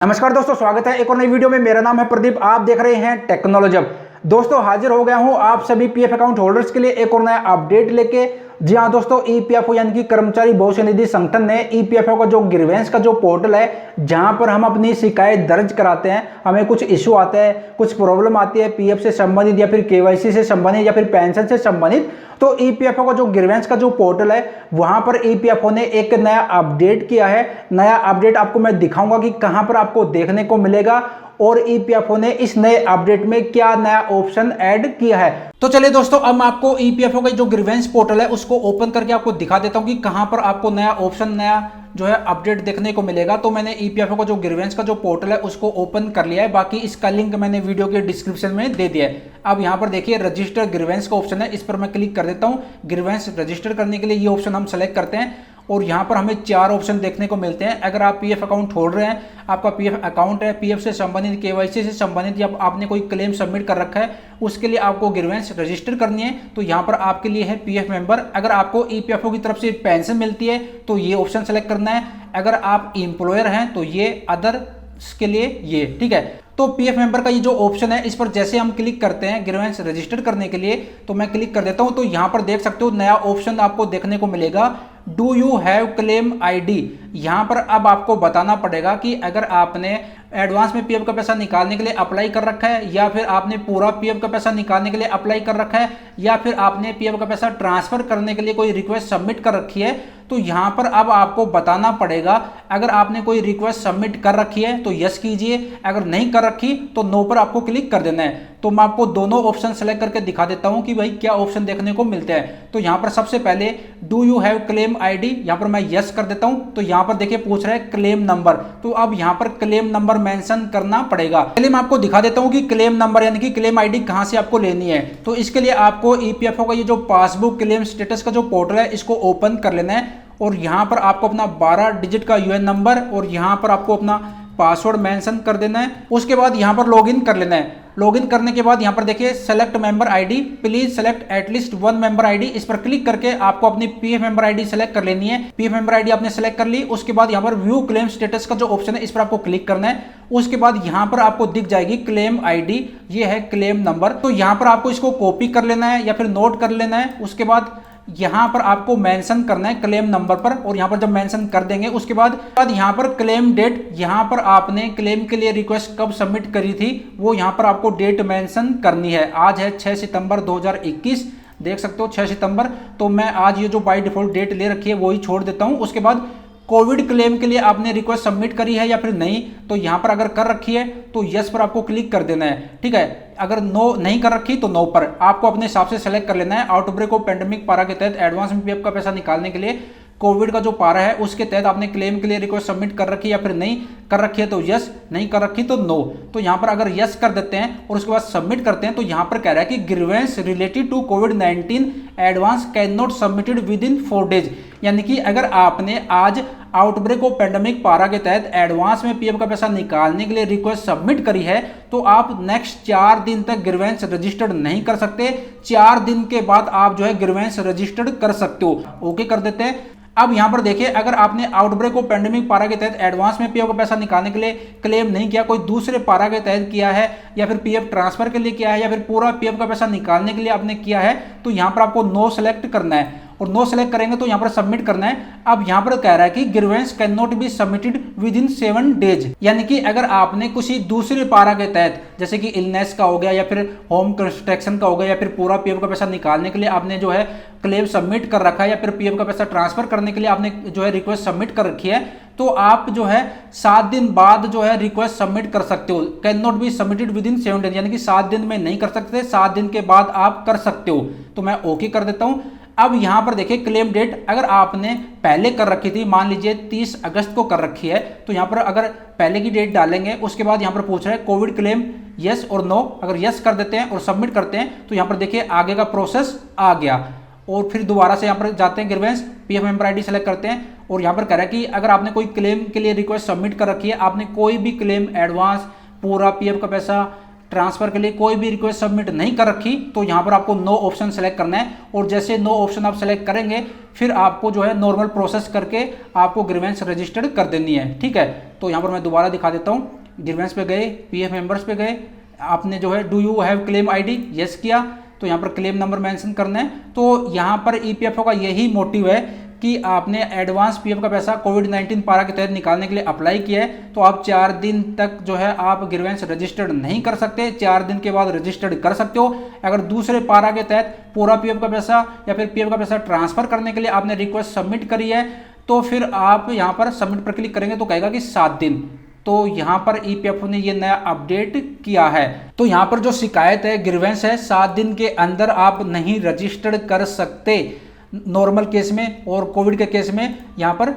नमस्कार दोस्तों, स्वागत है एक और नई वीडियो में। मेरा नाम है प्रदीप, आप देख रहे हैं टेक्नोलॉजी। दोस्तों हाजिर हो गया हूं आप सभी पीएफ अकाउंट होल्डर्स के लिए एक और नया अपडेट लेके। जी हां दोस्तों, ईपीएफओ यानी कि कर्मचारी भविष्य निधि संगठन ने ईपीएफओ का जो ग्रीवेंस का जो पोर्टल है, जहां पर हम अपनी शिकायत दर्ज कराते हैं, हमें कुछ इशू आता है, कुछ प्रॉब्लम आती है पीएफ से संबंधित या फिर केवाईसी से संबंधित या फिर पेंशन से संबंधित, तो ईपीएफओ का जो ग्रीवेंस का जो पोर्टल है वहां पर ईपीएफओ ने एक नया अपडेट किया है। नया अपडेट आपको मैं दिखाऊंगा कि कहां पर आपको देखने को मिलेगा और ईपीएफओ ने इस नए अपडेट में क्या नया ऑप्शन ऐड किया है। तो चलिए दोस्तों, अब मैं आपको ईपीएफओ का जो ग्रीवेंस पोर्टल है उसको ओपन करके आपको दिखा देता हूं कि कहां पर आपको नया ऑप्शन, नया जो है अपडेट देखने को मिलेगा। तो मैंने ईपीएफओ का जो ग्रीवेंस का जो पोर्टल है उसको ओपन कर लिया है, बाकी इसका लिंक मैंने वीडियो के डिस्क्रिप्शन में दे दिया है। अब यहां पर देखिए रजिस्टर ग्रीवेंस का ऑप्शन है, इस पर मैं क्लिक कर देता हूं। ग्रीवेंस रजिस्टर करने के लिए ये ऑप्शन हम सेलेक्ट करते हैं और यहाँ पर हमें 4 ऑप्शन देखने को मिलते हैं। अगर आप पीएफ अकाउंट होल्डर हैं, आपका पीएफ अकाउंट है, पीएफ से संबंधित, केवाईसी से संबंधित या आपने कोई क्लेम सबमिट कर रखा है, उसके लिए आपको ग्रीवेंस रजिस्टर करनी है, तो यहाँ पर आपके लिए है पीएफ मेंबर। अगर आपको ईपीएफओ की तरफ से पेंशन मिलती है तो ये ऑप्शन सेलेक्ट करना है। अगर आप एम्प्लॉयर हैं तो ये अदर के लिए ये, ठीक है। तो पीएफ मेंबर का ये जो ऑप्शन है इस पर जैसे हम क्लिक करते हैं ग्रीवेंस रजिस्टर करने के लिए, तो मैं क्लिक कर देता हूं, तो यहां पर देख सकते हो नया ऑप्शन आपको देखने को मिलेगा, do you have claim ID. यहां पर अब आपको बताना पड़ेगा कि अगर आपने एडवांस में पीएफ का पैसा निकालने के लिए अप्लाई कर रखा है, या फिर आपने पूरा पीएफ का पैसा निकालने के लिए अप्लाई कर रखा है, या फिर आपने पीएफ का पैसा ट्रांसफर करने के लिए कोई रिक्वेस्ट सबमिट कर रखी है, तो यहां पर अब आपको बताना पड़ेगा। अगर आपने कोई रिक्वेस्ट सबमिट कर रखी है तो यस कीजिए, अगर नहीं कर रखी तो नो पर आपको क्लिक कर देना है। तो मैं आपको दोनों ऑप्शन सेलेक्ट करके दिखा देता हूं कि भाई क्या ऑप्शन देखने को मिलते हैं। तो यहां पर सबसे पहले do you have claim ID, यहां पर मैं यस कर देता हूं। तो यहां पर देखिए पूछ रहा है क्लेम नंबर, तो अब यहां पर क्लेम नंबर मेंशन करना पड़ेगा। चलिए मैं आपको दिखा देता हूं कि क्लेम नंबर यानी कि क्लेम आईडी कहां से आपको लेनी है। तो इसके लिए आपको ईपीएफओ का ये जो पासबुक क्लेम स्टेटस का जो पोर्टल है इसको ओपन कर लेना है और यहां पर आपको अपना 12 डिजिट का यूएन नंबर और यहां पर आपको अपना पासवर्ड मेंशन कर देना है। उसके बाद यहां पर लॉगिन कर लेना है। लॉगिन करने के बाद यहां पर देखिए select member ID, please select at least 1 member ID, इस पर क्लिक करके आपको अपनी पीएफ मेंबर आईडी सेलेक्ट कर लेनी है। पीएफ मेंबर आईडी आपने सेलेक्ट कर ली, उसके बाद यहां पर व्यू क्लेम स्टेटस का जो ऑप्शन है इस पर आपको क्लिक करना है। उसके बाद यहां पर आपको दिख जाएगी क्लेम आईडी, ये है क्लेम नंबर। तो यहां पर आपको इसको कॉपी कर लेना है या फिर नोट कर लेना है। उसके बाद यहां पर आपको मेंशन करना है क्लेम नंबर पर, और यहां पर जब मेंशन कर देंगे उसके बाद यहां पर क्लेम डेट, यहां पर आपने क्लेम के लिए रिक्वेस्ट कब सबमिट करी थी वो यहां पर आपको डेट मेंशन करनी है। आज है 6 सितंबर 2021, देख सकते हो 6 सितंबर। तो मैं आज ये जो बाय डिफॉल्ट डेट ले रखी है वही छोड़ देता हूं। उसके बाद कोविड क्लेम के लिए आपने रिक्वेस्ट सबमिट करी है या फिर नहीं, तो यहां पर अगर कर रखी है तो यस पर आपको क्लिक कर देना है, ठीक है। अगर नो नहीं कर रखी तो नो पर आपको अपने हिसाब से सेलेक्ट कर लेना है। आउटब्रेक ऑफ पेंडेमिक पारा के तहत एडवांस में पीएफ का पैसा निकालने के लिए कोविड का जो पारा है उसके तहत आपने क्लेम के लिए रिक्वेस्ट सबमिट कर रखी है या फिर नहीं कर रखी है तो यस, नहीं कर रखी तो नो। तो यहां पर अगर यस कर देते हैं और उसके बाद सबमिट करते हैं तो यहां पर कह रहा है कि ग्रीवेंस रिलेटेड टू कोविड-19 advance cannot submitted within 4 days, यानी कि अगर आपने आज आउटब्रेक ऑफ पेंडेमिक पारा के तहत एडवांस में पीएफ का पैसा निकालने के लिए रिक्वेस्ट सबमिट करी है तो आप नेक्स्ट 4 दिन तक ग्रीवेंस रजिस्टर्ड नहीं कर सकते। 4 दिन के बाद आप जो है ग्रीवेंस रजिस्टर्ड कर सकते हो। ओके कर देते हैं। अब यहां पर देखिए अगर आपने आउटब्रेक ऑफ पेंडेमिक पारा के तहत एडवांस में पीएफ का पैसा निकालने के लिए क्लेम नहीं किया, कोई दूसरे पारा के तहत किया है, या फिर पीएफ ट्रांसफर के लिए किया है, या फिर पूरा पीएफ का पैसा निकालने के लिए आपने किया है, तो यहां पर आपको नो सेलेक्ट करना है और नो सेलेक्ट करेंगे तो यहां पर सबमिट करना है। अब यहां पर कह रहा है कि grievance can not be submitted with in 7 days, यानी कि अगर आपने किसी दूसरे पारा के तहत जैसे कि इलनेस का हो गया या फिर होम कंस्ट्रक्शन का हो गया या फिर पूरा पीएफ का पैसा निकालने के लिए आपने जो है क्लेम सबमिट कर रखा है या फिर पीएफ का पैसा ट्रांसफर करने के लिए आपने जो है रिक्वेस्ट सबमिट कर रखी है, तो आप जो है 7 दिन बाद जो है रिक्वेस्ट सबमिट कर सकते हो। Can not be submitted with in 7 days, यानी कि 7 दिन में नहीं कर सकते, 7 दिन के बाद आप कर सकते हो। तो मैं ओके कर देता हूं। अब यहां पर देखिए क्लेम डेट, अगर आपने पहले कर रखी थी, मान लीजिए 30 अगस्त को कर रखी है, तो यहां पर अगर पहले की डेट डालेंगे उसके बाद यहां पर पूछ रहा है कोविड क्लेम यस और नो, अगर यस कर देते हैं और सबमिट करते हैं तो यहां पर देखिए आगे का प्रोसेस आ गया। और फिर दोबारा से यहां पर जाते हैं grievance, PF member ID select करते हैं और यहां पर कह रहा है कि अगर आपने कोई क्लेम के लिए रिक्वेस्ट सबमिट कर रखी है, आपने कोई भी क्लेम एडवांस, पूरा पीएफ का पैसा, ट्रांसफर के लिए कोई भी रिक्वेस्ट सबमिट नहीं कर रखी तो यहाँ पर आपको नो ऑप्शन सेलेक्ट करना है, और जैसे नो ऑप्शन आप सेलेक्ट करेंगे फिर आपको जो है नॉर्मल प्रोसेस करके आपको ग्रीवेंस रजिस्टर्ड कर देनी है। ठीक है, तो यहाँ पर मैं दोबारा दिखा देता हूँ। ग्रीवेंस पे गए, पीएफ मेंबर्स पे गए, आपने जो है do you have claim ID, yes किया, तो यहाँ पर क्लेम नंबर मेंशन करना है। तो यहाँ पर ईपीएफओ का यही मोटिव है कि आपने एडवांस पीएफ का पैसा कोविड-19 पारा के तहत निकालने के लिए अप्लाई किया है, तो आप 4 दिन तक जो है आप ग्रीवेंस रजिस्टर्ड नहीं कर सकते, 4 दिन के बाद रजिस्टर्ड कर सकते हो। अगर दूसरे पारा के तहत पूरा पीएफ का पैसा या फिर पीएफ का पैसा ट्रांसफर करने के लिए आपने रिक्वेस्ट सबमिट करी है, तो फिर आप यहाँ पर सबमिट पर क्लिक करेंगे तो कहेगा कि 7 दिन। तो यहाँ पर ईपीएफओ ने ये नया अपडेट किया है। तो यहाँ पर जो शिकायत है, ग्रीवेंस है, 7 दिन के अंदर आप नहीं रजिस्टर्ड कर सकते नॉर्मल केस में, और कोविड के केस में यहाँ पर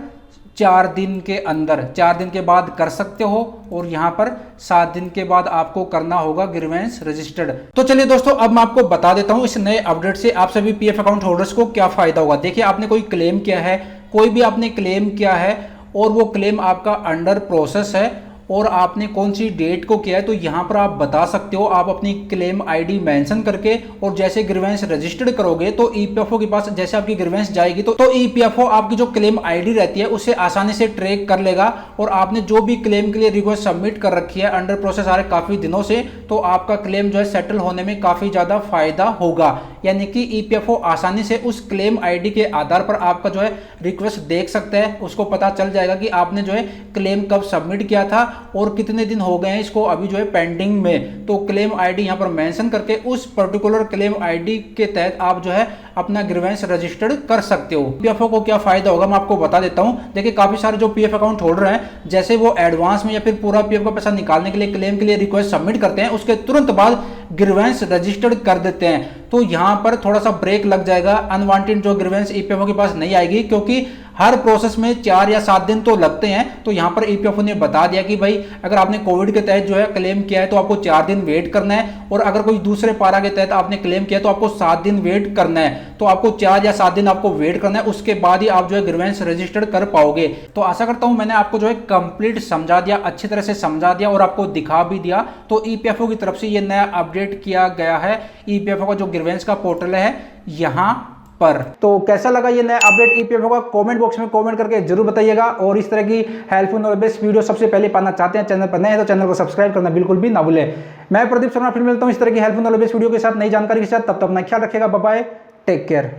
4 दिन के अंदर, 4 दिन के बाद कर सकते हो, और यहाँ पर 7 दिन के बाद आपको करना होगा ग्रीवेंस रजिस्टर्ड। तो चलिए दोस्तों, अब मैं आपको बता देता हूँ इस नए अपडेट से आप सभी पीएफ अकाउंट होल्डर्स को क्या फायदा होगा। देखिए, आपने कोई क्लेम किया है, कोई भी आपने क्लेम किया है और वो क्लेम आपका अंडर प्रोसेस है और आपने कौन सी डेट को किया है, तो यहाँ पर आप बता सकते हो, आप अपनी क्लेम आईडी मेंशन करके, और जैसे ग्रीवेंस रजिस्टर्ड करोगे तो ईपीएफओ के पास जैसे आपकी ग्रीवेंस जाएगी तो ईपीएफओ आपकी जो क्लेम आईडी रहती है उसे आसानी से ट्रैक कर लेगा, और आपने जो भी क्लेम के लिए रिक्वेस्ट सबमिट कर रखी है अंडर प्रोसेस आ रहे काफी दिनों से, तो आपका क्लेम जो है सेटल होने में काफी ज्यादा फायदा होगा। यानी कि ईपीएफओ आसानी से उस क्लेम आईडी के आधार पर आपका जो है रिक्वेस्ट देख सकता है, उसको पता चल जाएगा कि आपने जो है क्लेम कब सबमिट किया था और कितने दिन हो गए हैं इसको अभी जो है पेंडिंग में। तो क्लेम आईडी यहाँ पर मेंशन करके उस पर्टिकुलर क्लेम आईडी के तहत आप जो है अपना ग्रीवेंस रजिस्टर्ड कर सकते हो। पीएफओ को क्या फायदा होगा मैं आपको बता देता हूं। देखिए, काफी सारे जो पीएफ अकाउंट होल्डर हैं, जैसे वो एडवांस में या फिर पूरा पीएफ का पैसा निकालने के लिए क्लेम के लिए रिक्वेस्ट सबमिट करते हैं, उसके तुरंत बाद ग्रीवेंस रजिस्टर्ड कर देते हैं, तो यहां पर थोड़ा सा ब्रेक लग जाएगा, अनवांटेड जो ग्रीवेंस ईपीएफओ के पास नहीं आएगी, क्योंकि हर प्रोसेस में 4 या 7 दिन तो लगते हैं। तो यहां पर ईपीएफओ ने बता दिया कि भाई अगर आपने कोविड के तहत जो है क्लेम किया है तो आपको 4 दिन वेट करना है, और अगर कोई दूसरे पारा के तहत आपने क्लेम किया तो आपको 7 दिन वेट करना है। तो आपको 4 या 7 दिन आपको वेट करना है, उसके बाद ही आप जो है ग्रीवेंस रजिस्टर्ड कर पाओगे। तो आशा करता हूं मैंने आपको जो है कंप्लीट समझा दिया, अच्छी तरह से समझा दिया और आपको दिखा भी दिया। तो ईपीएफओ की तरफ से ये नया अपडेट किया गया है, ईपीएफओ का जो ग्रीवेंस का पोर्टल है यहां पर। तो कैसा लगा ये नया अपडेट ईपीएफओ का, कमेंट बॉक्स में कमेंट करके जरूर बताइएगा। और इस तरह की हेल्पफुल और बेस्ट वीडियो सबसे पहले पाना चाहते हैं, चैनल पर नए हैं तो चैनल को सब्सक्राइब करना बिल्कुल भी ना भूलें। मैं प्रदीप शर्मा फिर मिलता हूं इस तरह की हेल्पफुल और बेस्ट वीडियो के साथ, नई जानकारी के साथ। तब तक अपना ख्याल रखिएगा। Bye bye, take care.